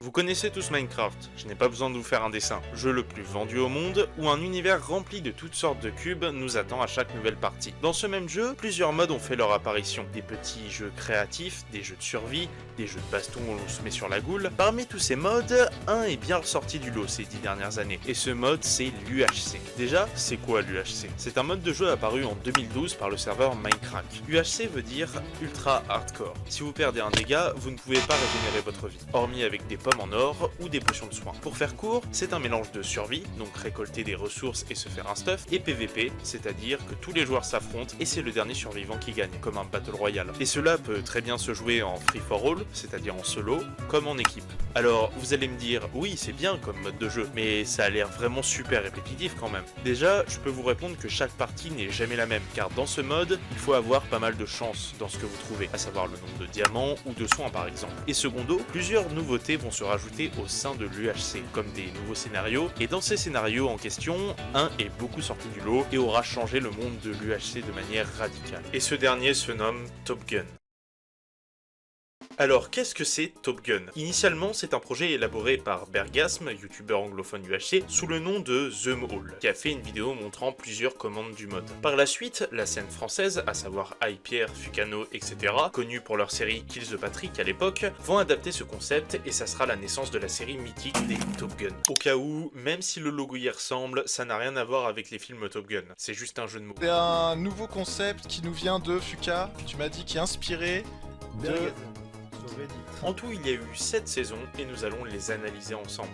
Vous connaissez tous Minecraft, je n'ai pas besoin de vous faire un dessin. Jeu le plus vendu au monde, où un univers rempli de toutes sortes de cubes nous attend à chaque nouvelle partie. Dans ce même jeu, plusieurs modes ont fait leur apparition. Des petits jeux créatifs, des jeux de survie, des jeux de baston où l'on se met sur la goule. Parmi tous ces modes, un est bien ressorti du lot ces 10 dernières années. Et ce mode, c'est l'UHC. Déjà, c'est quoi l'UHC? C'est un mode de jeu apparu en 2012 par le serveur Minecraft. UHC veut dire Ultra Hardcore. Si vous perdez un dégât, vous ne pouvez pas régénérer votre vie, hormis avec des pommes en or ou des potions de soins. Pour faire court, c'est un mélange de survie, donc récolter des ressources et se faire un stuff, et PVP, c'est-à-dire que tous les joueurs s'affrontent et c'est le dernier survivant qui gagne, comme un Battle Royale. Et cela peut très bien se jouer en free for all, c'est-à-dire en solo, comme en équipe. Alors, vous allez me dire, oui, c'est bien comme mode de jeu, mais ça a l'air vraiment super répétitif quand même. Déjà, je peux vous répondre que chaque partie n'est jamais la même, car dans ce mode, il faut avoir pas mal de chance dans ce que vous trouvez, à savoir le nombre de diamants ou de soins par exemple. Et secondo, plusieurs nouveautés vont se rajouter au sein de l'UHC, comme des nouveaux scénarios, et dans ces scénarios en question, un est beaucoup sorti du lot et aura changé le monde de l'UHC de manière radicale. Et ce dernier se nomme Top Gun. Alors, qu'est-ce que c'est Top Gun? Initialement, c'est un projet élaboré par Bergasm, youtubeur anglophone UHC, sous le nom de The Maul, qui a fait une vidéo montrant plusieurs commandes du mode. Par la suite, la scène française, à savoir Hypierre, Fukano, etc., connus pour leur série Kill the Patrick à l'époque, vont adapter ce concept et ça sera la naissance de la série mythique des Top Gun. Au cas où, même si le logo y ressemble, ça n'a rien à voir avec les films Top Gun, c'est juste un jeu de mots. C'est un nouveau concept qui nous vient de Fuka, tu m'as dit, qui est inspiré de... En tout, il y a eu 7 saisons et nous allons les analyser ensemble.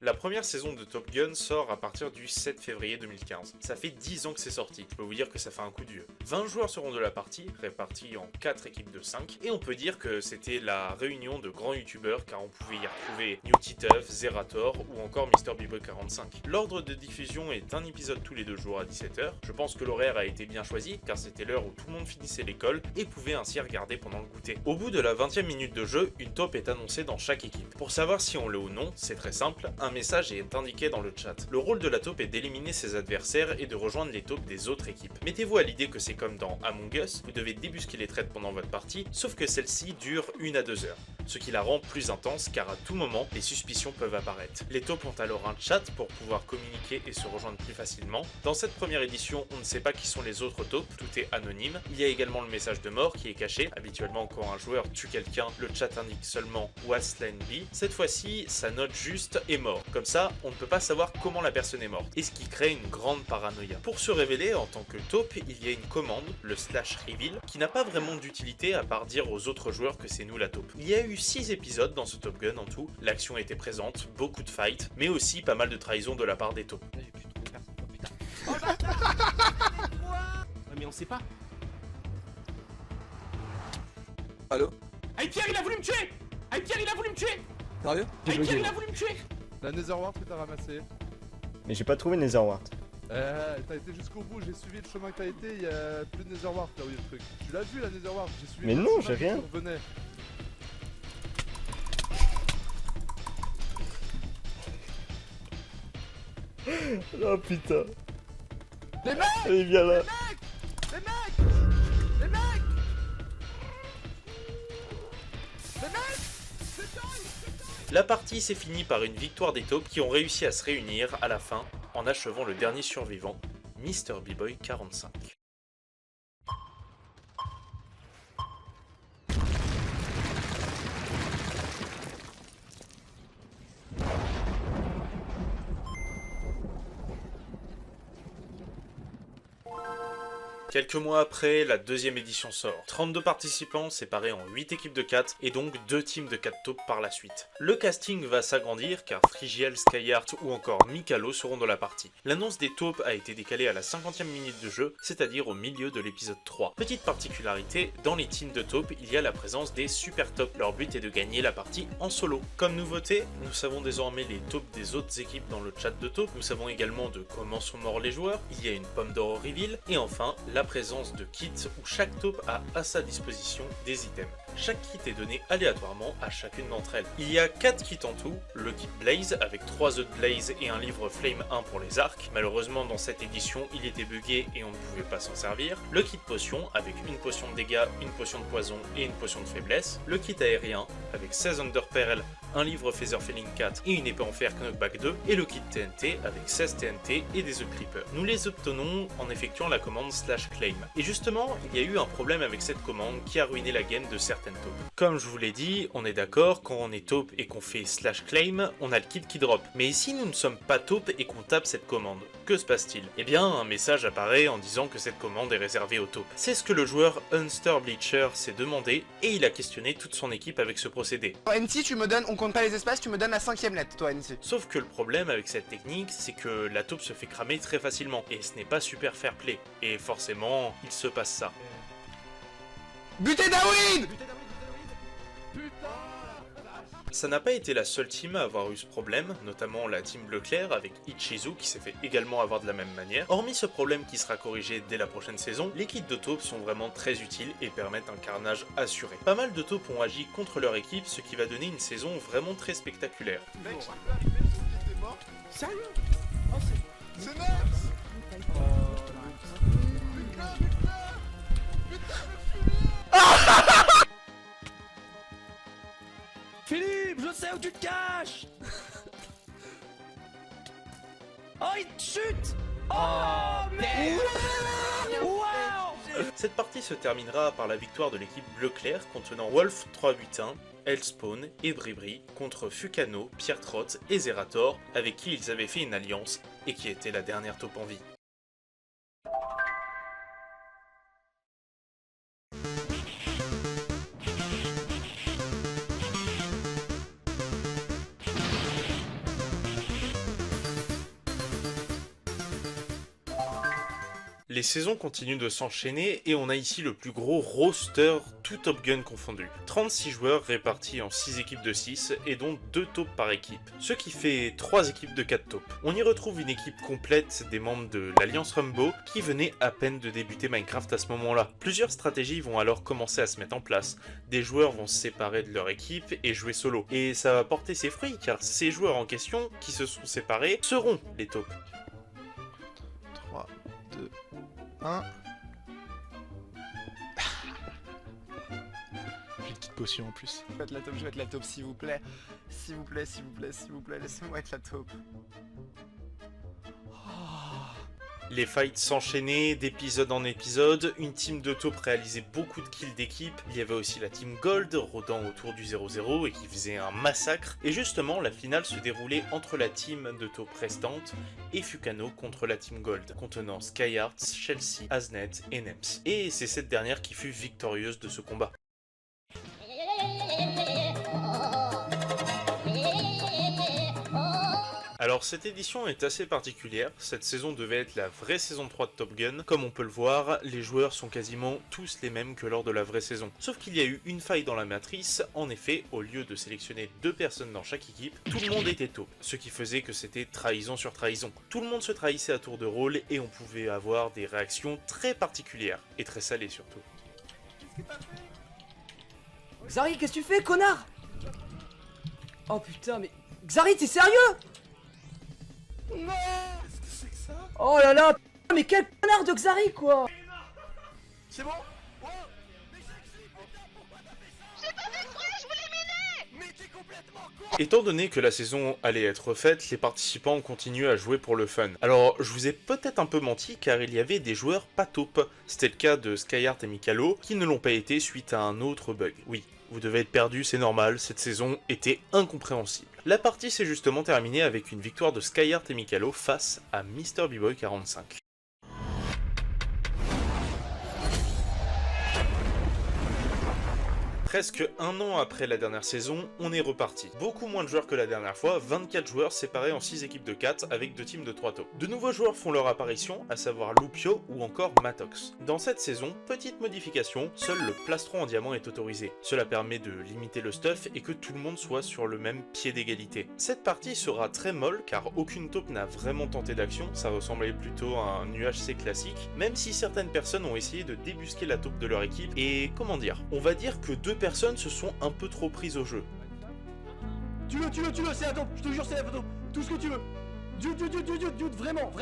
La première saison de Top Gun sort à partir du 7 février 2015. Ça fait 10 ans que c'est sorti, je peux vous dire que ça fait un coup de vieux. 20 joueurs seront de la partie, répartis en 4 équipes de 5, et on peut dire que c'était la réunion de grands youtubeurs car on pouvait y retrouver NewTiteuf, Zerator ou encore MrBboy45. L'ordre de diffusion est un épisode tous les 2 jours à 17h. Je pense que l'horaire a été bien choisi car c'était l'heure où tout le monde finissait l'école et pouvait ainsi regarder pendant le goûter. Au bout de la 20e minute de jeu, une taupe est annoncée dans chaque équipe. Pour savoir si on l'est ou non, c'est très simple, un message est indiqué dans le chat. Le rôle de la taupe est d'éliminer ses adversaires et de rejoindre les taupes des autres équipes. Mettez-vous à l'idée que c'est comme dans Among Us, vous devez débusquer les traites pendant votre partie, sauf que celle-ci dure 1 à 2 heures. Ce qui la rend plus intense car à tout moment, les suspicions peuvent apparaître. Les taupes ont alors un chat pour pouvoir communiquer et se rejoindre plus facilement. Dans cette première édition, on ne sait pas qui sont les autres taupes, tout est anonyme. Il y a également le message de mort qui est caché. Habituellement, quand un joueur tue quelqu'un, le chat indique seulement Was slain B. Cette fois-ci, ça note juste est mort. Comme ça, on ne peut pas savoir comment la personne est morte, et ce qui crée une grande paranoïa. Pour se révéler en tant que taupe, il y a une commande, le /reveal, qui n'a pas vraiment d'utilité à part dire aux autres joueurs que c'est nous la taupe. Il y a eu 6 épisodes dans ce Top Gun en tout, l'action était présente, beaucoup de fights, mais aussi pas mal de trahison de la part des taupes. Mais on sait pas. Allô? Hey Pierre, il a voulu me tuer! Hey Pierre, il a voulu me tuer! Sérieux? Hey Pierre, il a voulu me tuer! La Netherwart que t'as ramassé. Mais j'ai pas trouvé Netherwart. T'as été jusqu'au bout, j'ai suivi le chemin que t'as été, y a plus de Netherwart là où y a le truc. Tu l'as vu la Netherwart, j'ai suivi. Mais le non, chemin j'ai que rien. tu revenais. Oh putain. Les mecs! Allez, viens là. Les mecs! Les mecs! Les mecs! La partie s'est finie par une victoire des taupes qui ont réussi à se réunir à la fin en achevant le dernier survivant, MrBboy45. Quelques mois après, la deuxième édition sort. 32 participants séparés en 8 équipes de 4 et donc 2 teams de 4 taupes par la suite. Le casting va s'agrandir car Frigiel, Skyheart ou encore Mikalo seront dans la partie. L'annonce des taupes a été décalée à la 50e minute de jeu, c'est-à-dire au milieu de l'épisode 3. Petite particularité, dans les teams de taupes, il y a la présence des super taupes. Leur but est de gagner la partie en solo. Comme nouveauté, nous savons désormais les taupes des autres équipes dans le chat de taupes, nous savons également de comment sont morts les joueurs, il y a une pomme d'or au reveal, et enfin, la la présence de kits où chaque taupe a à sa disposition des items. Chaque kit est donné aléatoirement à chacune d'entre elles. Il y a 4 kits en tout, le kit Blaze avec 3 œufs de Blaze et un livre Flame 1 pour les arcs. Malheureusement dans cette édition il était buggé et on ne pouvait pas s'en servir. Le kit potion avec une potion de dégâts, une potion de poison et une potion de faiblesse. Le kit aérien avec 16 Underpearl, un livre Feather Falling 4 et une épée en fer Knockback 2. Et le kit TNT avec 16 TNT et des œufs Creeper. Nous les obtenons en effectuant la commande /claim. Et justement il y a eu un problème avec cette commande qui a ruiné la game de certaines taupes. Comme je vous l'ai dit, on est d'accord, quand on est taupe et qu'on fait /claim, on a le kit qui drop. Mais si nous ne sommes pas taupe et qu'on tape cette commande, que se passe-t-il? Eh bien, un message apparaît en disant que cette commande est réservée aux taupes. C'est ce que le joueur Unster Bleacher s'est demandé et il a questionné toute son équipe avec ce procédé. NC, tu me donnes, on compte pas les espaces, tu me donnes la 5ème lettre, toi NC. Sauf que le problème avec cette technique, c'est que la taupe se fait cramer très facilement et ce n'est pas super fair play. Et forcément, il se passe ça. Butez Darwin! Ça n'a pas été la seule team à avoir eu ce problème, notamment la team Bleu Clair avec Ichizu qui s'est fait également avoir de la même manière. Hormis ce problème qui sera corrigé dès la prochaine saison, les kits de taupes sont vraiment très utiles et permettent un carnage assuré. Pas mal de taupes ont agi contre leur équipe, ce qui va donner une saison vraiment très spectaculaire. Mec, j'ai peur, même si t'étais mort. Sérieux? C'est Nerfs! Philippe, je sais où tu te caches. Oh, il te chute. Oh, merde. Wow. Cette partie se terminera par la victoire de l'équipe Bleu Clair contenant Wolf 381, Hellspawn et Bribri contre Fukano, Pierre-Trott et Zerator avec qui ils avaient fait une alliance et qui était la dernière taupe en vie. Les saisons continuent de s'enchaîner et on a ici le plus gros roster tout Top Gun confondu. 36 joueurs répartis en 6 équipes de 6 et dont 2 taupes par équipe, ce qui fait 3 équipes de 4 taupes. On y retrouve une équipe complète des membres de l'Alliance Rumbo qui venaient à peine de débuter Minecraft à ce moment-là. Plusieurs stratégies vont alors commencer à se mettre en place. Des joueurs vont se séparer de leur équipe et jouer solo. Et ça va porter ses fruits car ces joueurs en question qui se sont séparés seront les taupes. 3, 2, 1. J'ai une petite potion en plus. Je vais être la taupe, s'il vous plaît. S'il vous plaît, s'il vous plaît, s'il vous plaît, laissez-moi être la taupe. Les fights s'enchaînaient d'épisode en épisode, une team de taupes réalisait beaucoup de kills d'équipe, il y avait aussi la team Gold rôdant autour du 0-0 et qui faisait un massacre, et justement la finale se déroulait entre la team de taupes restante et Fukano contre la team Gold, contenant Skyhearts, Chelsea, Aznet et Nems. Et c'est cette dernière qui fut victorieuse de ce combat. Alors cette édition est assez particulière, cette saison devait être la vraie saison 3 de Top Gun. Comme on peut le voir, les joueurs sont quasiment tous les mêmes que lors de la vraie saison. Sauf qu'il y a eu une faille dans la matrice, en effet, au lieu de sélectionner 2 personnes dans chaque équipe, tout le monde était taupe, ce qui faisait que c'était trahison sur trahison. Tout le monde se trahissait à tour de rôle et on pouvait avoir des réactions très particulières, et très salées surtout. Xari, qu'est-ce que tu fais, connard? Oh putain, mais... Xari, t'es sérieux? Non! Qu'est-ce que c'est que ça? Oh là là, putain, mais quel connard de Xari, quoi! C'est bon? Oh! Mais pourquoi t'as fait ça? J'ai pas fait exprès, je voulais m'aider! Mais t'es complètement con! Étant donné que la saison allait être faite, les participants ont continué à jouer pour le fun. Alors, je vous ai peut-être un peu menti car il y avait des joueurs pas taupes. C'était le cas de Skyheart et Mikalo qui ne l'ont pas été suite à un autre bug. Oui, vous devez être perdu, c'est normal, cette saison était incompréhensible. La partie s'est justement terminée avec une victoire de Skyheart et Mikalo face à Mr. B-Boy 45. Presque un an après la dernière saison, on est reparti. Beaucoup moins de joueurs que la dernière fois, 24 joueurs séparés en 6 équipes de 4 avec 2 teams de 3 taupes. De nouveaux joueurs font leur apparition, à savoir Lupio ou encore Matox. Dans cette saison, petite modification, seul le plastron en diamant est autorisé. Cela permet de limiter le stuff et que tout le monde soit sur le même pied d'égalité. Cette partie sera très molle car aucune taupe n'a vraiment tenté d'action, ça ressemblait plutôt à un UHC classique, même si certaines personnes ont essayé de débusquer la taupe de leur équipe et comment dire, on va dire que 2 personnes se sont un peu trop prises au jeu. Tue-le, c'est la taupe, je te jure, c'est la taupe. Tout ce que tu veux. Dude, vraiment.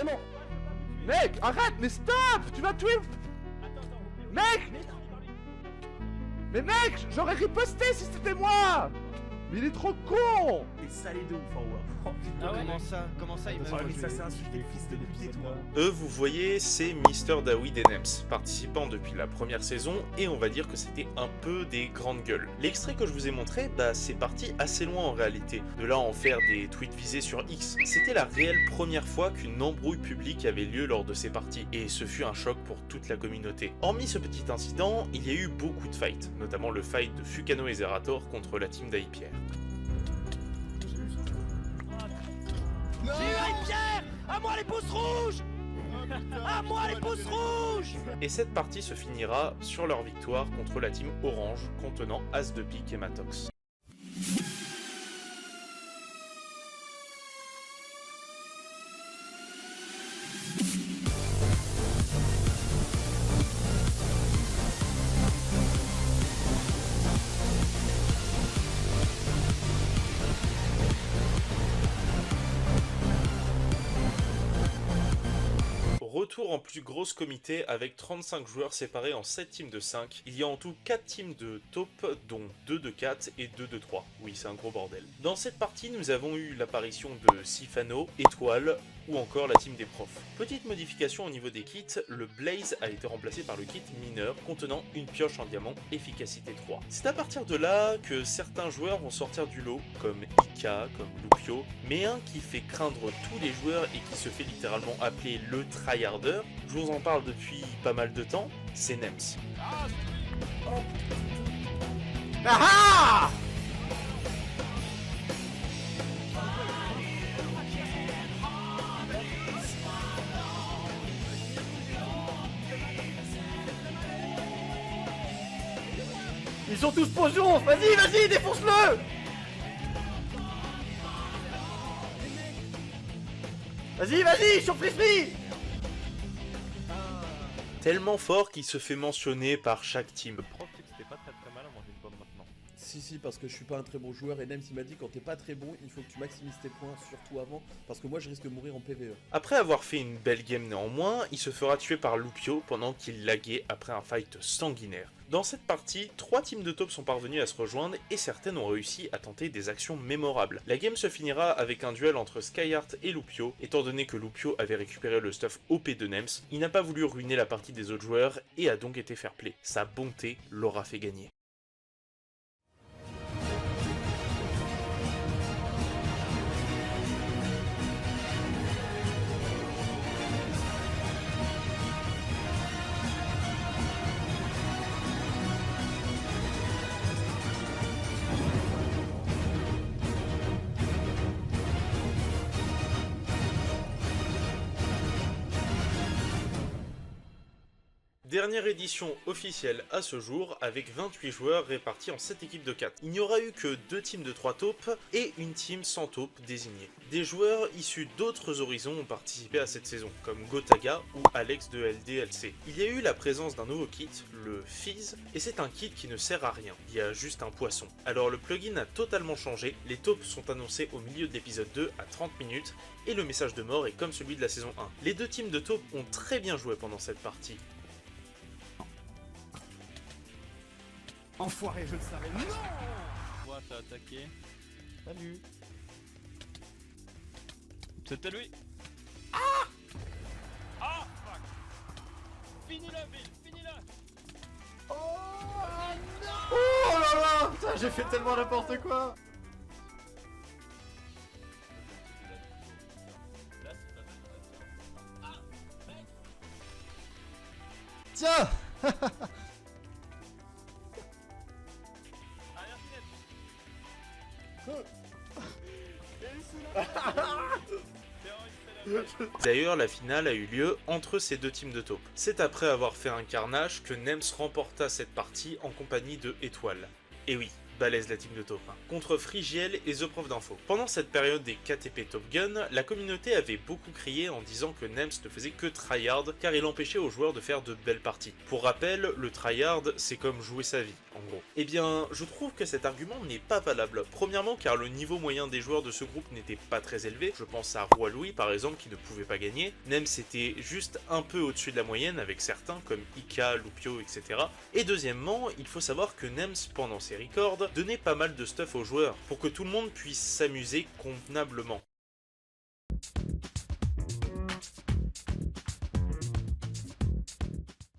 Mec, arrête, mais stop. Tu vas tuer. Mec. Mais mec, j'aurais riposté si c'était moi. Mais il est trop con. T'es salé de ouf, Howard. Oh putain, Ah ouais, comment ça il m'a mais ça c'est insulté le fils de pute, toi. Eux, vous voyez, c'est Mister Daoui et Nems, participant depuis la première saison, et on va dire que c'était un peu des grandes gueules. L'extrait que je vous ai montré, c'est parti assez loin en réalité. De là à en faire des tweets visés sur X, c'était la réelle première fois qu'une embrouille publique avait lieu lors de ces parties, et ce fut un choc pour toute la communauté. Hormis ce petit incident, il y a eu beaucoup de fights, notamment le fight de Fukano et Zerator contre la team d'Aipierre. J'ai eu une pierre. À moi les pouces rouges. À moi les pouces rouges. Et cette partie se finira sur leur victoire contre la team Orange, contenant As de Pique et Matox. Retour en plus grosse comité avec 35 joueurs séparés en 7 teams de 5. Il y a en tout 4 teams de taupe, dont 2 de 4 et 2 de 3. Oui, c'est un gros bordel. Dans cette partie, nous avons eu l'apparition de Sifano, Étoile ou encore la team des profs. Petite modification au niveau des kits, le Blaze a été remplacé par le kit mineur contenant une pioche en diamant efficacité 3. C'est à partir de là que certains joueurs vont sortir du lot, comme Ika, comme Lupio, mais un qui fait craindre tous les joueurs et qui se fait littéralement appeler le tryharder, je vous en parle depuis pas mal de temps, c'est Nems. Ils sont tous potions. Vas-y, défonce-le. Vas-y, surprise. Tellement fort qu'il se fait mentionner par chaque team. Le prof, c'était pas très mal à manger une pomme maintenant. Si, parce que je suis pas un très bon joueur et Nems il m'a dit quand t'es pas très bon, il faut que tu maximises tes points, surtout avant, parce que moi je risque de mourir en PvE. Après avoir fait une belle game néanmoins, il se fera tuer par Lupio pendant qu'il laguait après un fight sanguinaire. Dans cette partie, 3 teams de taupes sont parvenus à se rejoindre et certaines ont réussi à tenter des actions mémorables. La game se finira avec un duel entre Skyheart et Lupio. Étant donné que Lupio avait récupéré le stuff OP de Nems, il n'a pas voulu ruiner la partie des autres joueurs et a donc été fair play. Sa bonté l'aura fait gagner. Dernière édition officielle à ce jour, avec 28 joueurs répartis en 7 équipes de 4. Il n'y aura eu que 2 teams de 3 taupes et une team sans taupe désignée. Des joueurs issus d'autres horizons ont participé à cette saison, comme Gotaga ou Alex de LDLC. Il y a eu la présence d'un nouveau kit, le Fizz, et c'est un kit qui ne sert à rien, il y a juste un poisson. Alors le plugin a totalement changé, les taupes sont annoncées au milieu de l'épisode 2 à 30 minutes, et le message de mort est comme celui de la saison 1. Les 2 teams de taupes ont très bien joué pendant cette partie. Enfoiré, je le savais. Non. Toi, t'as attaqué. Salut. C'était lui. Ah fuck. Finis-le, Bill, finis-le. Oh là là. Putain, j'ai fait tellement n'importe quoi. Tiens. D'ailleurs, la finale a eu lieu entre ces deux teams de taupes. C'est après avoir fait un carnage que Nems remporta cette partie en compagnie de Étoile. Et oui, balèze la team de taupe, hein. Contre Frigiel et The Prof d'Info. Pendant cette période des KTP Top Gun, la communauté avait beaucoup crié en disant que Nems ne faisait que tryhard car il empêchait aux joueurs de faire de belles parties. Pour rappel, le tryhard c'est comme jouer sa vie, en gros. Eh bien, je trouve que cet argument n'est pas valable. Premièrement car le niveau moyen des joueurs de ce groupe n'était pas très élevé, je pense à Roi Louis par exemple qui ne pouvait pas gagner. Nems était juste un peu au-dessus de la moyenne avec certains comme Ika, Lupio, etc. Et deuxièmement, il faut savoir que Nems pendant ses records donnait pas mal de stuff aux joueurs pour que tout le monde puisse s'amuser convenablement.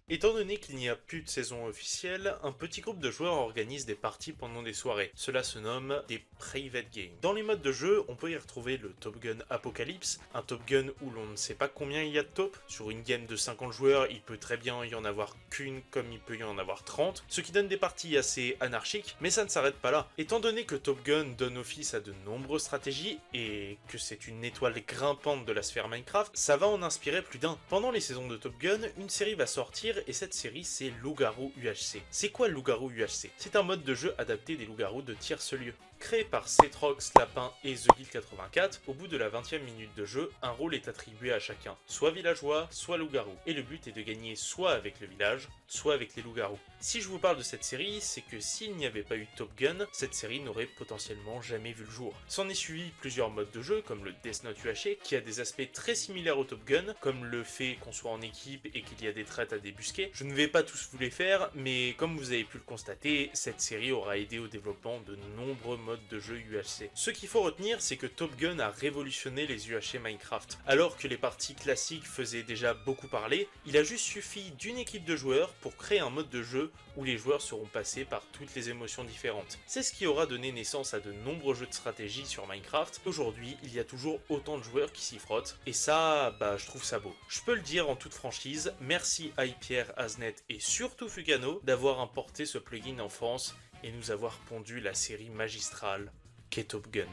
Étant donné qu'il n'y a plus de saison officielle, un petit groupe de joueurs organise des parties pendant des soirées. Cela se nomme des private games. Dans les modes de jeu, on peut y retrouver le Top Gun Apocalypse, un Top Gun où l'on ne sait pas combien il y a de taupes. Sur une game de 50 joueurs, il peut très bien y en avoir qu'une comme il peut y en avoir 30, ce qui donne des parties assez anarchiques, mais ça ne s'arrête pas là. Étant donné que Top Gun donne office à de nombreuses stratégies et que c'est une étoile grimpante de la sphère Minecraft, ça va en inspirer plus d'un. Pendant les saisons de Top Gun, une série va sortir et cette série c'est Loup-Garou UHC. C'est quoi Loup-Garou UHC? C'est un mode de jeu adapté des loups-garous de tierce-lieu. Créé par Cetrox, Lapin et The Guild 84, au bout de la 20e minute de jeu, un rôle est attribué à chacun, soit villageois, soit loup-garou. Et le but est de gagner soit avec le village, soit avec les loups-garous. Si je vous parle de cette série, c'est que s'il n'y avait pas eu Top Gun, cette série n'aurait potentiellement jamais vu le jour. S'en est suivi plusieurs modes de jeu, comme le Death Note UHC, qui a des aspects très similaires au Top Gun, comme le fait qu'on soit en équipe et qu'il y a des traites à débusquer. Je ne vais pas tous vous les faire, mais comme vous avez pu le constater, cette série aura aidé au développement de nombreux modes de jeu UHC. Ce qu'il faut retenir, c'est que Top Gun a révolutionné les UHC Minecraft. Alors que les parties classiques faisaient déjà beaucoup parler, il a juste suffi d'une équipe de joueurs pour créer un mode de jeu où les joueurs seront passés par toutes les émotions différentes. C'est ce qui aura donné naissance à de nombreux jeux de stratégie sur Minecraft. Aujourd'hui, il y a toujours autant de joueurs qui s'y frottent, et ça, je trouve ça beau. Je peux le dire en toute franchise, merci à Pierre, Aznet et surtout Fugano d'avoir importé ce plugin en France et nous avoir pondu la série magistrale qu'est Top Gun.